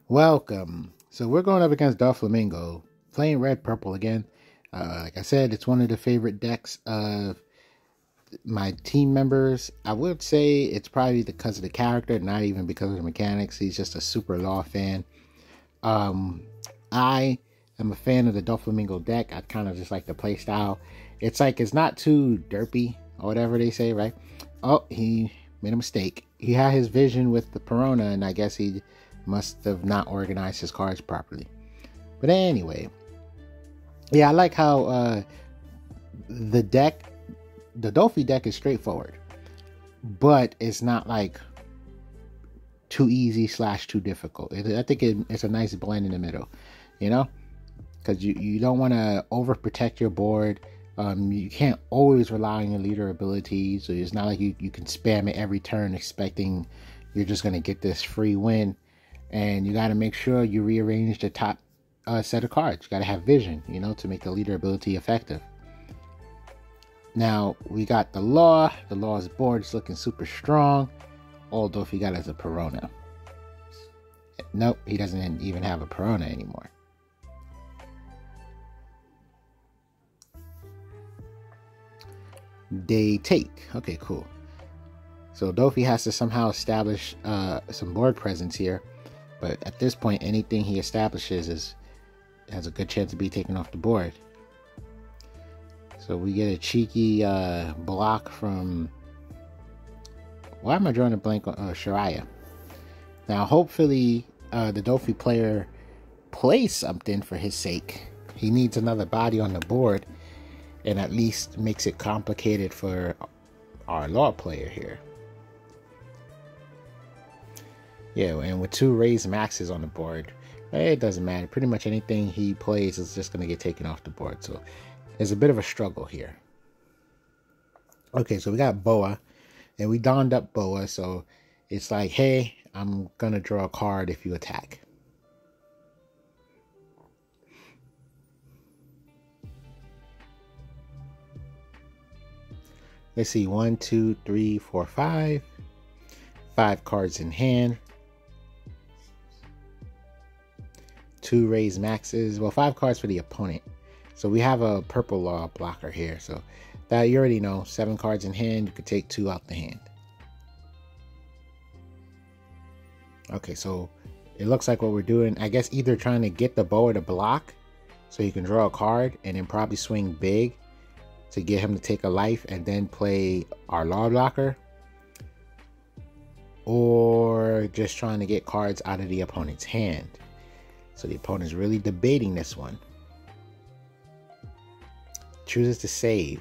Welcome. So we're going up against Doflamingo, playing red purple again. Like I said, it's one of the favorite decks of my team members. I would say it's probably because of the character, not even because of the mechanics. He's just a super law fan. I am a fan of the Doflamingo deck. I kind of just like the play style. It's like it's not too derpy or whatever they say, right? Oh, he made a mistake. He had his vision with the Perona, and I guess he must have not organized his cards properly. But anyway, yeah, I like how the Dofi deck is straightforward, but it's not like too easy / too difficult. I think it's a nice blend in the middle, you know, because you don't want to overprotect your board. You can't always rely on your leader ability, so it's not like you can spam it every turn expecting you're just going to get this free win. And you got to make sure you rearrange the top set of cards. You got to have vision, you know, to make the leader ability effective. Now, we got the Law. The Law's board is looking super strong. Although if he got as a Perona. Nope, he doesn't even have a Perona anymore. They take. Okay, cool. So Dofi has to somehow establish some board presence here. But at this point, anything he establishes has a good chance to be taken off the board. So we get a cheeky block from... Why am I drawing a blank on Shariah? Now, hopefully, the Dofi player plays something for his sake. He needs another body on the board, and at least makes it complicated for our Law player here. Yeah, and with 2 raised maxes on the board, it doesn't matter. Pretty much anything he plays is just going to get taken off the board. So there's a bit of a struggle here. Okay, so we got Boa, and we donned up Boa. So it's like, hey, I'm going to draw a card if you attack. Let's see, 1, 2, 3, 4, 5. 5 cards in hand. 2 raised maxes. Well, 5 cards for the opponent. So we have a purple Law blocker here. So that you already know. 7 cards in hand. You could take 2 out the hand. Okay, so it looks like what we're doing, I guess either trying to get the Boa to block so you can draw a card and then probably swing big to get him to take a life and then play our Law blocker. Or just trying to get cards out of the opponent's hand. So the opponent's really debating this one. Chooses to save.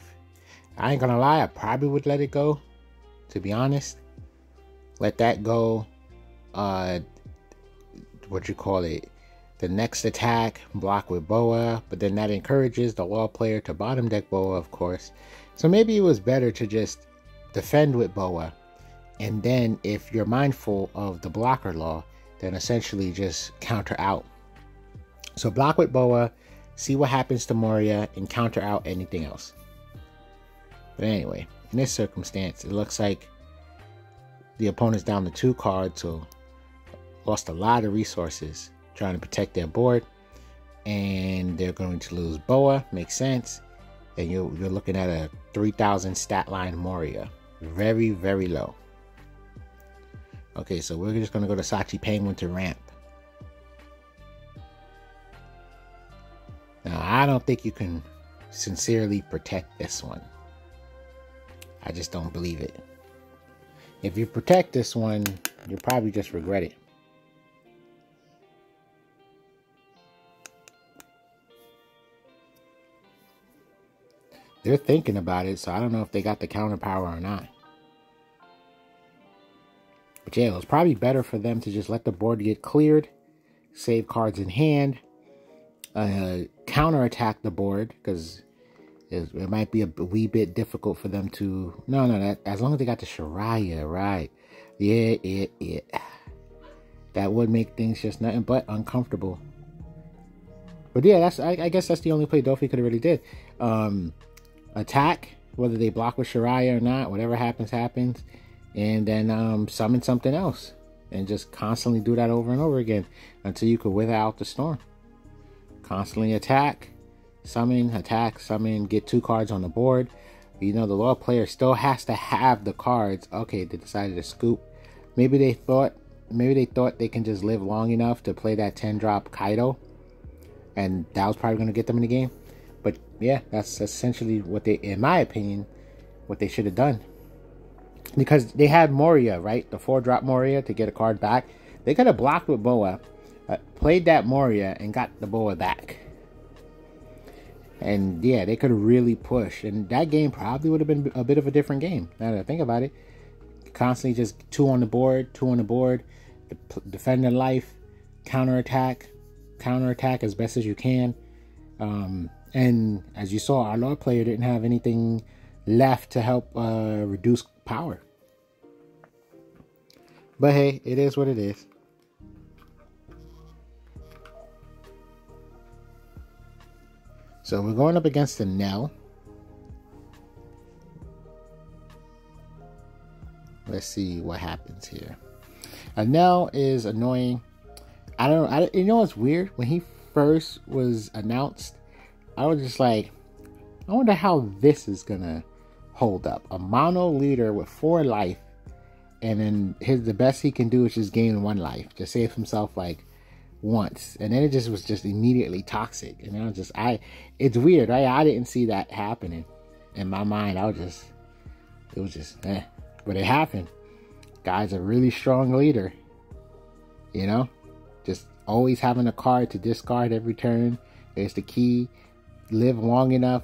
I ain't gonna lie, I probably would let it go. To be honest. Let that go. What you call it? The next attack, block with Boa. But then that encourages the Law player to bottom deck Boa, of course. So maybe it was better to just defend with Boa. And then if you're mindful of the blocker Law, then essentially just counter out. So block with Boa, see what happens to Moria, and counter out anything else. But anyway, in this circumstance, it looks like the opponent's down to 2 cards, so lost a lot of resources trying to protect their board. And they're going to lose Boa, makes sense. And you're looking at a 3,000 stat line Moria. Very, very low. Okay, so we're just going to go to Sachi Penguin to ramp. Now, I don't think you can sincerely protect this one. I just don't believe it. If you protect this one, you'll probably just regret it. They're thinking about it, so I don't know if they got the counter power or not. But yeah, it was probably better for them to just let the board get cleared, save cards in hand, counter-attack the board, because it might be a wee bit difficult for them to... No, as long as they got the Shariah, right. Yeah. That would make things just nothing but uncomfortable. But yeah, I guess that's the only play Dofi could have really did. Attack, whether they block with Shariah or not, whatever happens, happens. And then summon something else. and just constantly do that over and over again until you could wither out the storm. Constantly attack, summon, get 2 cards on the board. You know, the loyal player still has to have the cards. Okay, they decided to scoop. Maybe they thought they can just live long enough to play that 10-drop Kaido, and that was probably going to get them in the game. But yeah, that's essentially what they, in my opinion, what they should have done. Because they had Moria, right? The 4-drop Moria to get a card back. They could have blocked with Boa, played that Moria, and got the Boa back. And yeah, they could have really pushed. And that game probably would have been a bit of a different game, now that I think about it. Constantly just 2 on the board, defend their life, counterattack as best as you can. And as you saw, our Lord player didn't have anything left to help reduce power. But hey, it is what it is. So we're going up against the Enel. Let's see what happens here. Enel is annoying. You know what's weird? When he first was announced, I was just like, I wonder how this is gonna hold up. A mono leader with 4 life, and then the best he can do is just gain 1 life, just save himself like once, and then it just was just immediately toxic. And I was just, it's weird, right? I didn't see that happening in my mind. It was just but it happened. Guy's a really strong leader, you know, just always having a card to discard every turn is the key. Live long enough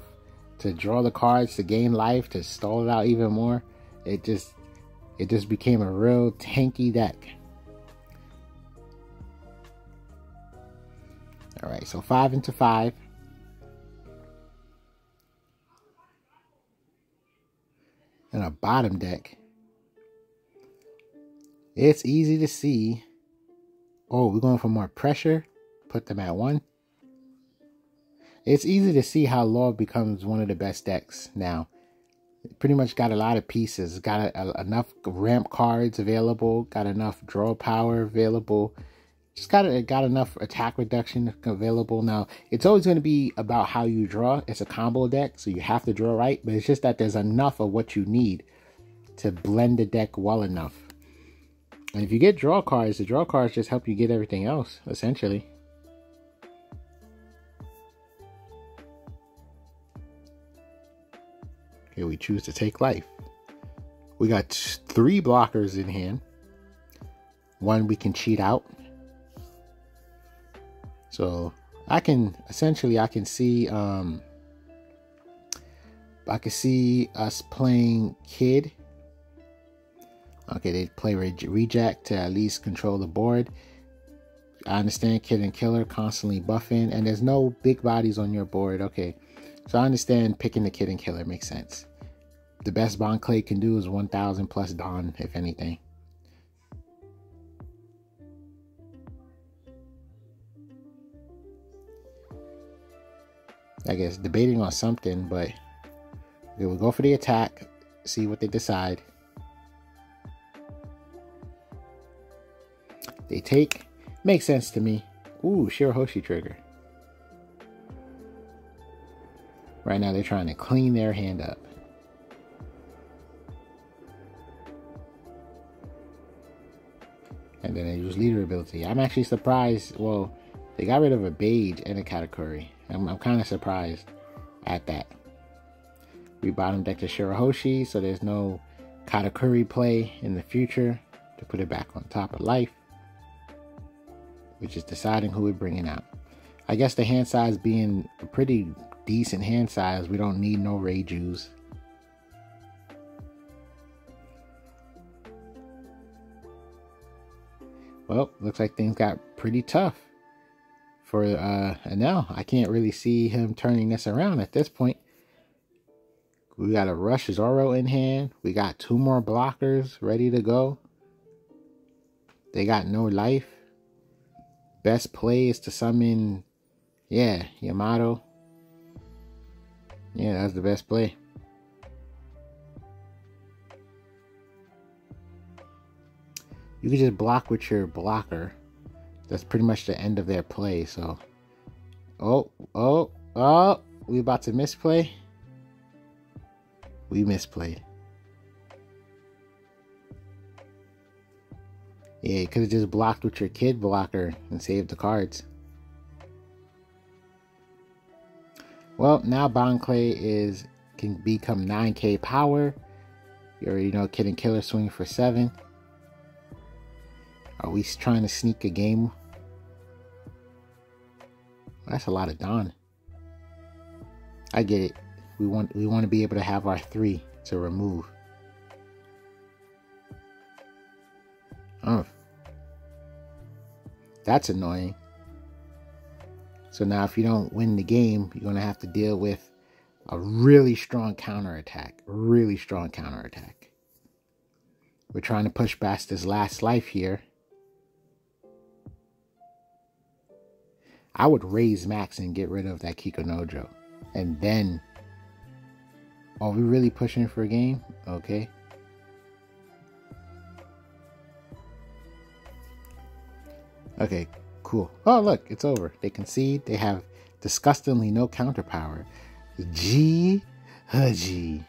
to draw the cards to gain life, to stall it out even more. It just became a real tanky deck. All right, so 5 into 5. And a bottom deck. It's easy to see. Oh, we're going for more pressure. Put them at 1. It's easy to see how Law becomes one of the best decks now. Pretty much got a lot of pieces. Got enough ramp cards available. Got enough draw power available. Just got enough attack reduction available. Now, it's always going to be about how you draw. It's a combo deck, so you have to draw right. But it's just that there's enough of what you need to blend the deck well enough. And if you get draw cards, the draw cards just help you get everything else, essentially. Okay, we choose to take life. We got 3 blockers in hand. 1 we can cheat out. So I can see us playing Kid. Okay, they play Reject to at least control the board. I understand Kid and Killer constantly buffing, and there's no big bodies on your board. Okay, so I understand picking the Kid and Killer makes sense. The best Bond Clay can do is 1,000 plus Dawn, if anything. I guess debating on something, but okay, we'll go for the attack, see what they decide. They take, makes sense to me. Ooh, Shirahoshi trigger. Right now they're trying to clean their hand up. And then they use leader ability. I'm actually surprised. Well, they got rid of a Beige and a Katakuri. I'm kind of surprised at that. We bottom deck to Shirahoshi, so there's no Katakuri play in the future to put it back on top of life. We're just deciding who we're bringing out. I guess the hand size being a pretty decent hand size, we don't need no Reijus. Well, looks like things got pretty tough for Enel. I can't really see him turning this around at this point. We got a Rush Zoro in hand. We got 2 more blockers ready to go. They got no life. Best play is to summon, yeah, Yamato. Yeah, that's the best play. You can just block with your blocker. That's pretty much the end of their play. So, oh, we about to misplay. We misplayed. Yeah, you could have just blocked with your kid blocker and saved the cards. Well, now Bond Clay can become 9k power. You already know Kid and Killer swinging for 7. Are we trying to sneak a game? That's a lot of Don. I get it. We want to be able to have our 3 to remove. Oh. That's annoying. So now if you don't win the game, you're going to have to deal with a really strong counterattack. Really strong counterattack. We're trying to push past this last life here. I would raise max and get rid of that Kikunojo. And then... Are we really pushing for a game? Okay. Okay, cool. Oh, look, it's over. They concede. They have disgustingly no counter power. G. Haji.